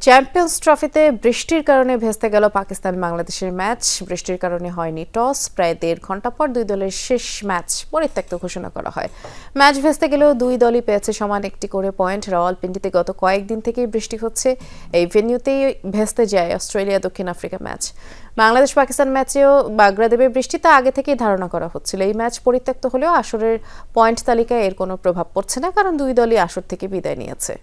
Champions ট্রফিতে বৃষ্টির কারণে ভেস্তে গেল পাকিস্তান বাংলাদেশের ম্যাচ। বৃষ্টির কারণে হয়নি টস। প্রায় ১.৫ ঘন্টা পর দুই দলের শেষ ম্যাচ পরিত্যক্ত ঘোষণা করা হয়। ম্যাচ ভেস্তে গেলেও দুই দলই পেয়েছে সমান একটি করে পয়েন্ট। রাওয়ালপিন্ডিতে গত কয়েকদিন থেকেই বৃষ্টি হচ্ছে। এই ভেন্যুতেই ভেস্তে যায় অস্ট্রেলিয়া দক্ষিণ আফ্রিকা ম্যাচ। বাংলাদেশ পাকিস্তান ম্যাচেও বাগড়া দেবে বৃষ্টি, তা আগে থেকেই ধারণা করা হচ্ছিল। এই ম্যাচ পরিত্যক্ত হলেও আসরের পয়েন্ট তালিকায় এর কোনো প্রভাব পড়ছে না, কারণ দুই দলই আসর থেকে বিদায় নিয়েছে।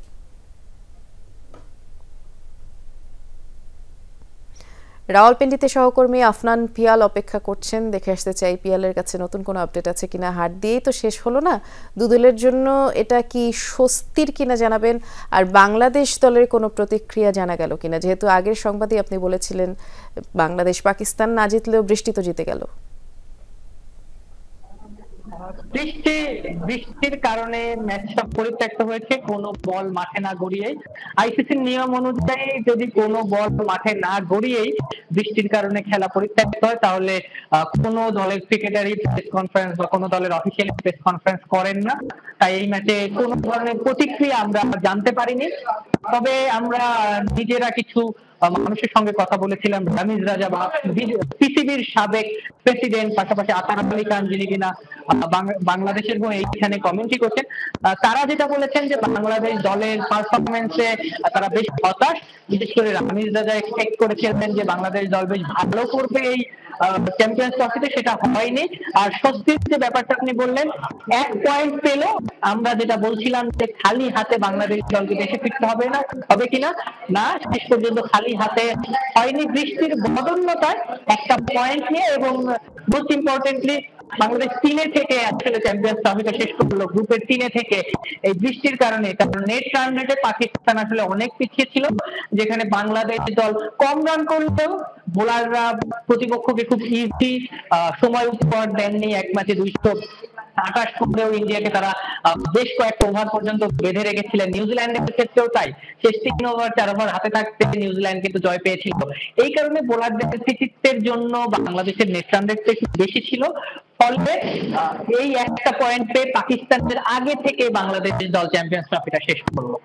রাওয়ালপিন্ডিতে সহকর্মী আফনান পিয়াল অপেক্ষা করছেন। দেখে আসতে চাই পিয়ালের কাছে নতুন কোনো আপডেট আছে কিনা। হার দিয়েই তো শেষ হলো না, দুদলের জন্য এটা কি স্বস্তির কিনা জানাবেন। আর বাংলাদেশ দলের কোনো প্রতিক্রিয়া জানা গেল কিনা, যেহেতু আগের সংবাদই আপনি বলেছিলেন বাংলাদেশ পাকিস্তান না জিতলেও বৃষ্টি তো জিতে গেল। বৃষ্টির কারণে ম্যাচটা পরিত্যক্ত হয়েছে, কোনো বল মাঠে না গড়িয়েই। আইসিসির নিয়ম অনুযায়ী যদি কোনো বল মাঠে না গড়িয়েই বৃষ্টির কারণে খেলা পরিত্যক্ত হয়, তাহলে কোনো দলের ক্রিকেটারই প্রেস কনফারেন্স বা কোনো দলের অফিসিয়াল প্রেস কনফারেন্স করেন না। তাই এই ম্যাচে কোনো ধরনের প্রতিক্রিয়া আমরা জানতে পারিনি। তবে আমরা নিজেরা কিছু মানুষের সঙ্গে কথা বলেছিলাম। রামিজ রাজা বা পিসিবির সাবেক প্রেসিডেন্ট, পাশাপাশি আতার আলী খান, যিনি কিনা বাংলাদেশের হয়ে এইখানে কমেন্ট্রি করছেন, তারা যেটা বলেছেন যে বাংলাদেশ দলের পারফরমেন্সে তারা বেশ হতাশ। বিশেষ করে রামিজ রাজা এক্সপেক্ট করেছিলেন যে বাংলাদেশ দল বেশ ভালো করবে এই চ্যাম্পিয়ন্স ট্রফিতে, সেটা হয়নি। আর স্বস্তির যে ব্যাপারটা আপনি বললেন, 1 পয়েন্ট পেল। আমরা যেটা বলছিলাম যে খালি হাতে বাংলাদেশ দলকে দেশে ফিরতে হবে না, হবে কিনা, না, শেষ পর্যন্ত খালি হাতে হয়নি। বৃষ্টির বদন্যতায় একটা পয়েন্ট নিয়ে, এবং মোস্ট ইম্পর্টেন্টলি বাংলাদেশ 3-এ থেকে আসলে চ্যাম্পিয়ন্স ট্রফিটা শেষ করলো, গ্রুপের 3-এ থেকে। এই বৃষ্টির কারণে, কারণ নেট রান রেটে পাকিস্তান আসলে অনেক পিছিয়ে ছিল, যেখানে বাংলাদেশ দল কম রান করলেও বোলাররা প্রতিপক্ষকে খুব ইজি সময় উপহার দেননি। এক ম্যাচে 228 করেও ইন্ডিয়াকে তারা বেশ কয়েকটা ওভার পর্যন্ত বেঁধে রেখেছিলেন। নিউজিল্যান্ডের ক্ষেত্রেও তাই, শেষ 3 ওভার 4 ওভার হাতে থাকতে নিউজিল্যান্ড কিন্তু জয় পেয়েছিল। এই কারণে বোলারদের কৃতিত্বের জন্য বাংলাদেশের নেট রান রেটটা একটু বেশি ছিল। ফলে এই একটা পয়েন্ট পেয়ে পাকিস্তানের আগে থেকে বাংলাদেশ দল চ্যাম্পিয়ন্স ট্রফিটা শেষ করলো।